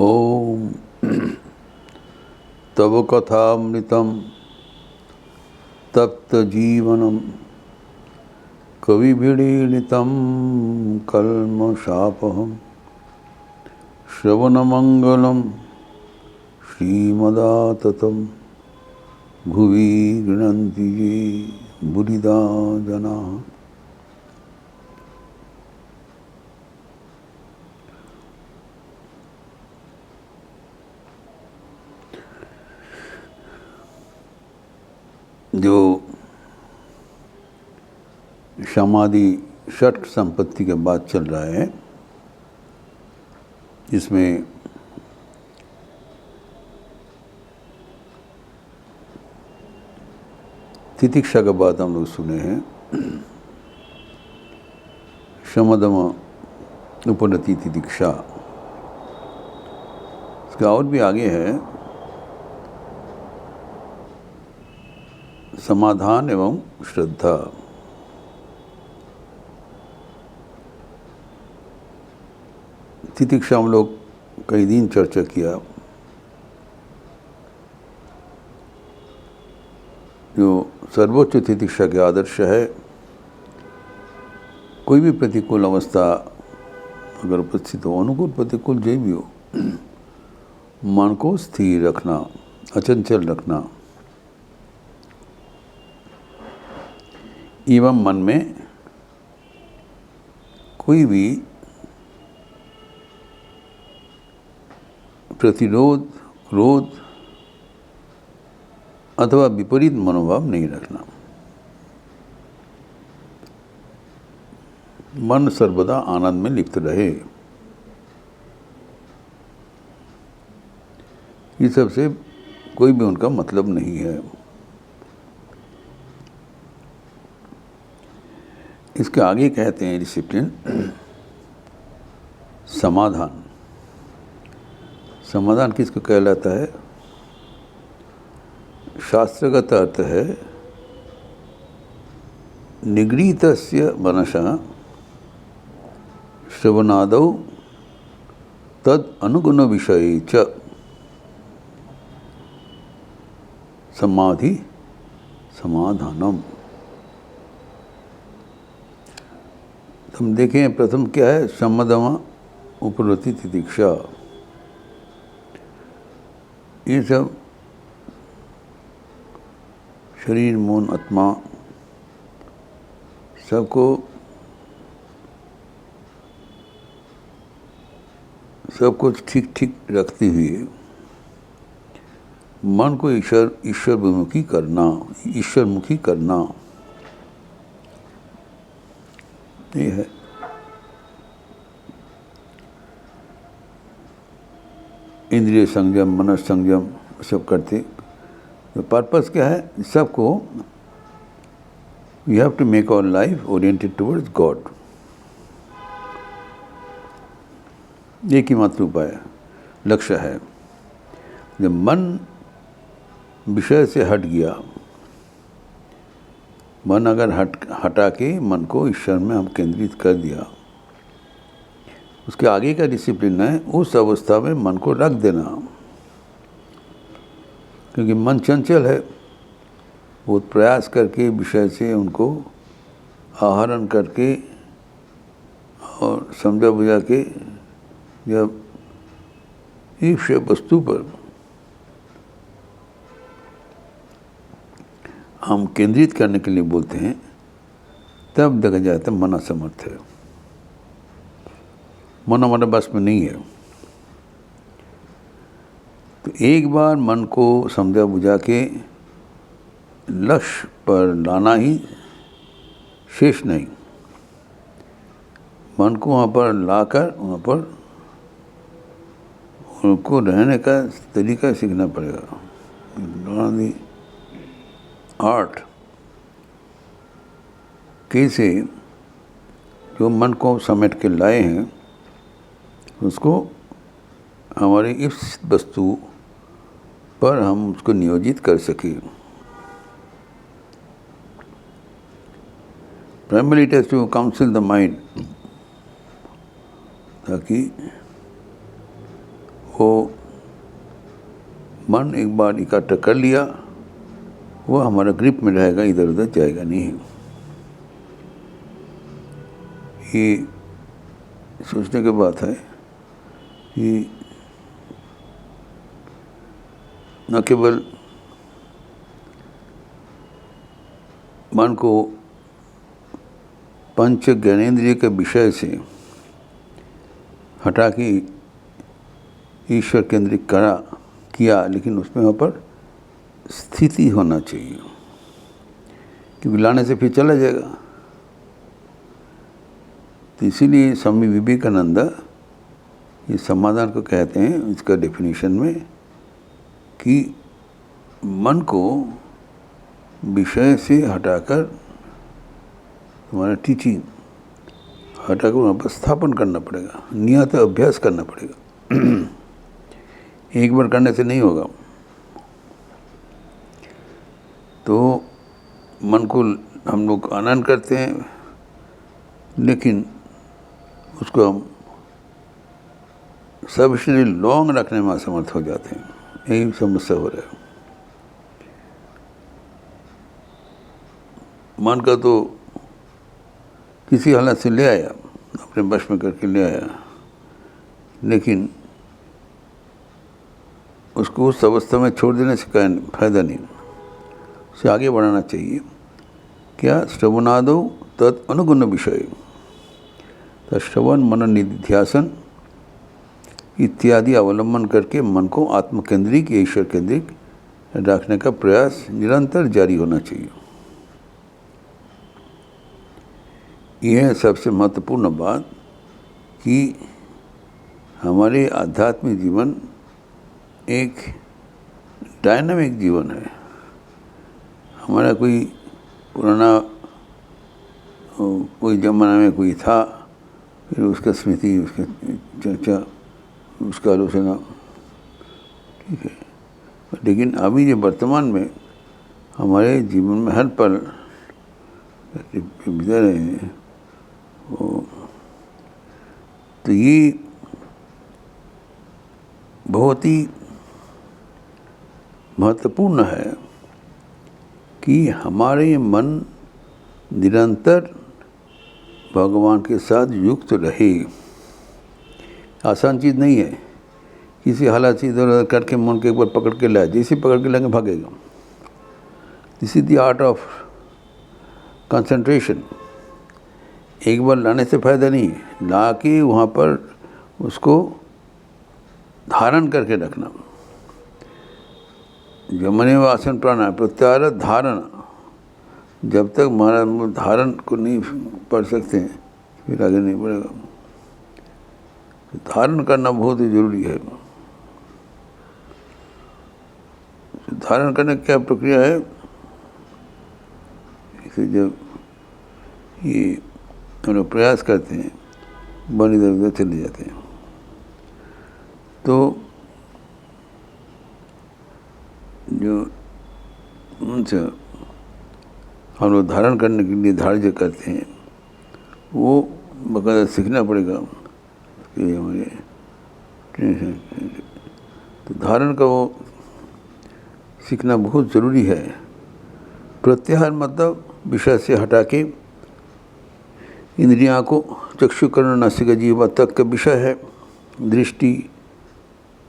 ओम तव कथामृतं तप्तजीवनं कविभिरीडितं कल्मषापहं श्रवणमंगलं श्रीमदाततं भुवि गृह्णन्ति ये बुधिदा जनाः। जो समाधि षट संपत्ति के बाद चल रहा है, इसमें तितिक्षा के बाद हम लोग सुने हैं शमदम उपनति तितिक्षा। इसका और भी आगे है समाधान एवं श्रद्धा। तितिक्षा हम लोग कई दिन चर्चा किया। जो सर्वोच्च तितिक्षा के आदर्श है, कोई भी प्रतिकूल अवस्था अगर उपस्थित हो, अनुकूल प्रतिकूल जो भी हो, मन को स्थिर रखना, अचंचल रखना एवं मन में कोई भी प्रतिरोध, क्रोध अथवा विपरीत मनोभाव नहीं रखना। मन सर्वदा आनंद में लिप्त रहे। ये सबसे कोई भी उनका मतलब नहीं है। इसके आगे कहते हैं डिसिप्लिन, समाधान। समाधान किसको कहलाता है? शास्त्रगत अर्थ है निगृहीतस्य मनसः श्रवणादौ तद अनुगुण विषये च समाधि समाधानम। हम देखें, प्रथम क्या है? शमदम उपनति तितिक्षा। ये सब शरीर, मन, आत्मा सबको सब कुछ ठीक ठीक रखते हुए मन को ईश्वर विमुखी करना, ईश्वरमुखी करना, ये है। इंद्रिय संयम, मनस संयम सब करते। तो पर्पस क्या है? सबको we have to make our life oriented towards God. एक ही मात्र उपाय, लक्ष्य है। जब मन विषय से हट गया, मन अगर हटा के मन को ईश्वर में हम केंद्रित कर दिया, उसके आगे का डिसिप्लिन है उस अवस्था में मन को रख देना। क्योंकि मन चंचल है, बहुत प्रयास करके विषय से उनको आहरण करके और समझा बुझा के जब ईश्वर वस्तु पर हम केंद्रित करने के लिए बोलते हैं, तब देखा जाता है मन असमर्थ है, मन हमारे बस में नहीं है। तो एक बार मन को समझा बुझा के लक्ष्य पर लाना ही शेष नहीं, मन को वहाँ पर लाकर वहाँ पर उनको रहने का तरीका सीखना पड़ेगा। आर्ट कैसे जो मन को समेट के लाए हैं उसको हमारी इस वस्तु पर हम उसको नियोजित कर सकें। Primary it has to counsel the mind, ताकि वो मन एक बार इकट्ठा कर लिया, वो हमारा ग्रिप में रहेगा, इधर उधर जाएगा नहीं। ये सोचने की बात है कि न केवल मन को पंच ज्ञानेंद्रिय के विषय से हटा के ईश्वर केंद्रित किया, लेकिन उसमें वहाँ पर स्थिति होना चाहिए, क्योंकि लाने से फिर चला जाएगा। तो इसीलिए स्वामी विवेकानंद इस समाधान को कहते हैं, इसका डेफिनेशन में, कि मन को विषय से हटाकर, हमारा टीचिंग हटाकर वहाँ पर स्थापन करना पड़ेगा, नियत अभ्यास करना पड़ेगा। एक बार करने से नहीं होगा। तो मन को हम लोग आनंद करते हैं, लेकिन उसको हम सफिशिएंटली लॉन्ग रखने में असमर्थ हो जाते हैं। यही समस्या हो रहा है। मन का तो किसी हालत से ले आया, अपने वश में करके ले आया, लेकिन उसको उस अवस्था में छोड़ देने से क्या फायदा नहीं, उसे आगे बढ़ाना चाहिए। क्या? श्रवणादो तत् अनुगुण विषय, श्रवण मनन निधिध्यासन इत्यादि अवलंबन करके मन को आत्म केंद्रिक, ईश्वर केंद्रिक रखने का प्रयास निरंतर जारी होना चाहिए। यह है सबसे महत्वपूर्ण बात कि हमारे आध्यात्मिक जीवन एक डायनामिक जीवन है। हमारा कोई पुराना कोई जमाना में कोई था, फिर उसका स्मृति, उसका चर्चा, उसका आलोचना, ठीक है। लेकिन अभी जो वर्तमान में हमारे जीवन में हर पल बिता रहे हैं, तो ये बहुत ही महत्वपूर्ण है कि हमारे मन निरंतर भगवान के साथ युक्त रहे। आसान चीज़ नहीं है। किसी हालत से इधर उधर करके मन को एक बार पकड़ के लाए, जैसे पकड़ के लाएंगे भागेगा। This is the art of concentration. एक बार लाने से फ़ायदा नहीं है, ला के वहाँ पर उसको धारण करके रखना। जमने व आसन प्राणायाम प्रत्याहार धारण, जब तक महाराज धारण को नहीं पढ़ सकते हैं फिर आगे नहीं बढ़ेगा। धारण करना बहुत ही जरूरी है। धारण करने की क्या प्रक्रिया है? इसे जब ये हम लोग प्रयास करते हैं, मन इधर उधर चले जाते हैं, तो जो उनसे हम लोग धारण करने के लिए धार्य करते हैं, वो बकायदा सीखना पड़ेगा कि हमारे तो धारण का वो सीखना बहुत ज़रूरी है। प्रत्याहार मतलब विषय से हटा के इंद्रियाँ को चक्षु कर्ण नासिका जीवा तक का विषय है। दृष्टि,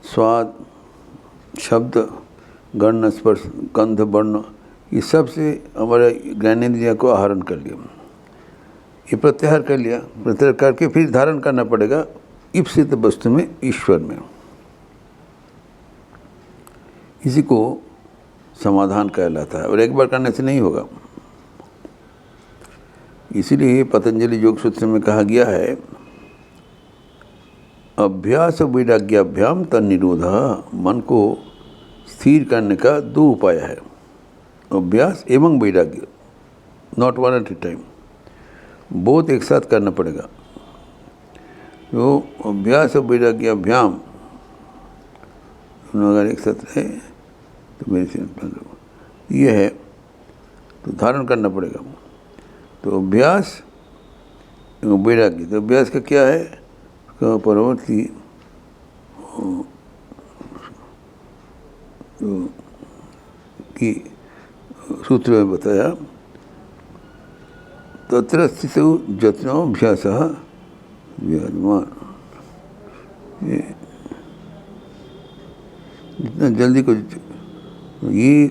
स्वाद, शब्द, गंध, स्पर्श, गंध, वर्ण, ये सब से हमारे ज्ञानेंद्रिया को आहरण कर लिया। ये प्रत्याहार कर लिया, प्रत्याहार करके फिर धारण करना पड़ेगा ईप्सित वस्तु में, ईश्वर में। इसी को समाधान कहलाता है, और एक बार करने से नहीं होगा। इसीलिए पतंजलि योग सूत्र में कहा गया है, अभ्यास वैराग्याभ्याम तन्निरोध। मन को स्थिर करने का दो उपाय है, अभ्यास एवं वैराग्य, not one at a time, both एक साथ करना पड़ेगा। तो अभ्यास और वैराग्याभ्याम अगर एक साथ रहे तो मेरे से ये है, तो धारण करना पड़ेगा। तो अभ्यास एवं वैराग्य, तो अभ्यास का क्या है? उसका परवर्ती की सूत्र में बताया, तत्र स्थितौ जत्नोऽभ्यासः विद्यमान। ये जितना जल्दी को ये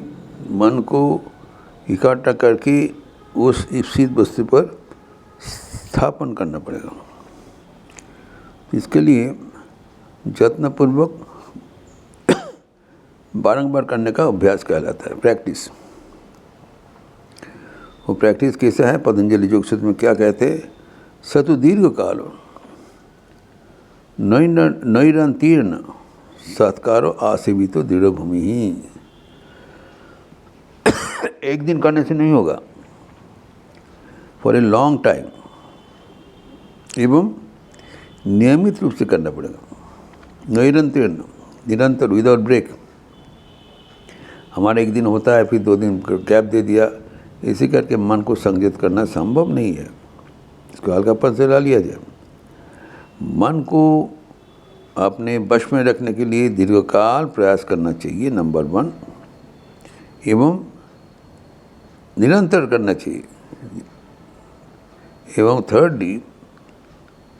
मन को इकट्ठा करके उस ईप्सित वस्तु पर स्थापन करना पड़ेगा। इसके लिए यत्नपूर्वक बारंबार करने का अभ्यास कहलाता है, प्रैक्टिस। वो प्रैक्टिस कैसा है? पतंजलि योग सूत्र में क्या कहते हैं? सतु दीर्घ काल नैरंतीर्ण सत्कारो आसेवितो दृढ़ भूमि ही। एक दिन करने से नहीं होगा, फॉर ए लॉन्ग टाइम, एवं नियमित रूप से करना पड़ेगा। नैरंतीर्ण, निरंतर, विदाउट ब्रेक। हमारा एक दिन होता है, फिर 2 दिन गैप दे दिया, इसी करके मन को संयत करना संभव नहीं है। इसको हल्कापन से ला लिया जाए। मन को अपने वश में रखने के लिए दीर्घकाल प्रयास करना चाहिए, नंबर 1, एवं निरंतर करना चाहिए। एवं thirdly,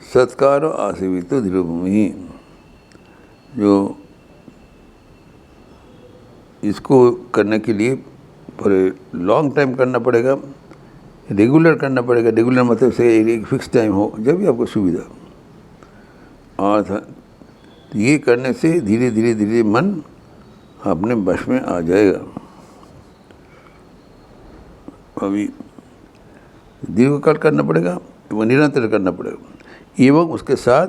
सत्कार आसेवितो दृढ़ भूमि, जो इसको करने के लिए पर लॉन्ग टाइम करना पड़ेगा, रेगुलर करना पड़ेगा। रेगुलर मतलब से एक फिक्स टाइम हो, जब भी आपको सुविधा। और ये करने से धीरे धीरे धीरे मन अपने वश में आ जाएगा। अभी दीर्घकाल करना पड़ेगा, वो निरंतर करना पड़ेगा, एवं उसके साथ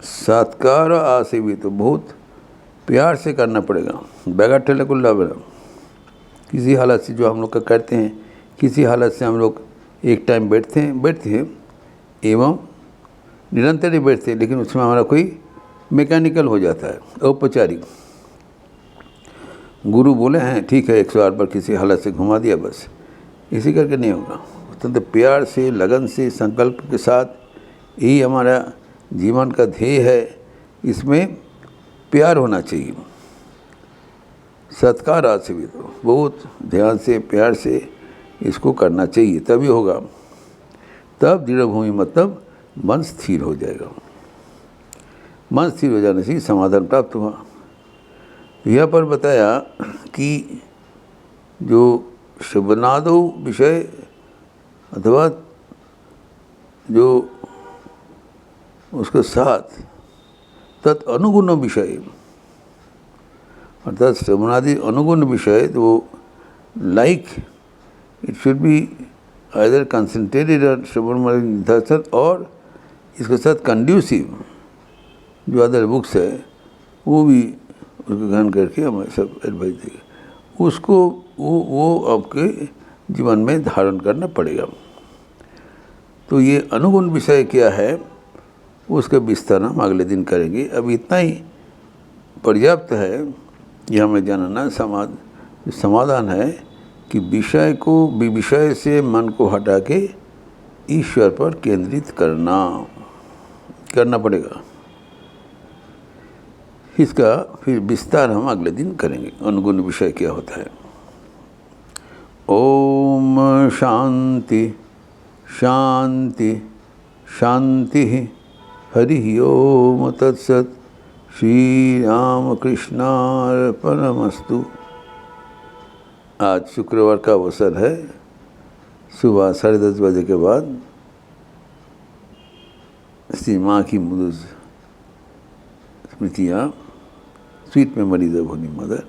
सत्कार आसेवित, तो बहुत प्यार से करना पड़ेगा। बैगा ठेले को लावेगा। किसी हालत से जो हम लोग का करते हैं, किसी हालत से हम लोग एक टाइम बैठते हैं एवं निरंतर ही बैठते हैं, लेकिन उसमें हमारा कोई मैकेनिकल हो जाता है, औपचारिक। गुरु बोले हैं ठीक है 108 बार किसी हालत से घुमा दिया, बस इसी करके नहीं होगा। अत्यंत प्यार से, लगन से, संकल्प के साथ, यही हमारा जीवन का ध्येय है। इसमें प्यार होना चाहिए। सत्कार आसेवित, बहुत ध्यान से, प्यार से इसको करना चाहिए, तभी होगा। तब दृढ़ भूमि मतलब मन स्थिर हो जाएगा। मन स्थिर हो जाने से समाधान प्राप्त हुआ। यह पर बताया कि जो शब्दनादो विषय अथवा जो उसके साथ तत् अनुगुण विषय, अर्थात श्रवणादि अनुगुण विषय, तो like it should be either concentrated on श्रवण निदर्शन, और इसके साथ कंड्यूसिव जो अदर बुक्स है वो भी उसको ग्रहण करके हमें सब एडवाइस देगा। उसको वो आपके जीवन में धारण करना पड़ेगा। तो ये अनुगुण विषय क्या है उसका विस्तार हम अगले दिन करेंगे। अब इतना ही पर्याप्त है, ये हमें जानना समाधान है कि विषय को विषय से मन को हटा के ईश्वर पर केंद्रित करना पड़ेगा। इसका फिर विस्तार हम अगले दिन करेंगे, अनुगुण विषय क्या होता है। ओम शांति शांति शांति। हरि ओम तत्सत। श्री राम कृष्णार्पणमस्तु। आज शुक्रवार का अवसर है, सुबह 10:30 बजे के बाद श्री माँ की मधुर स्मृतियाँ, sweet memories of holy mother,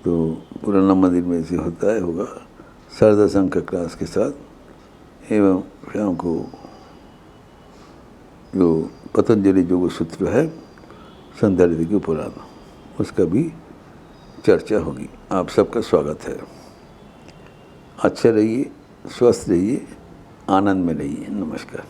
तो पुराना मंदिर में से होगा शारदा संघ का क्लास के साथ। एवं शाम को जो पतंजलि योग सूत्र है संध्या ऋतु के पुराण, उसका भी चर्चा होगी। आप सबका स्वागत है। अच्छे रहिए, स्वस्थ रहिए, आनंद में रहिए। नमस्कार।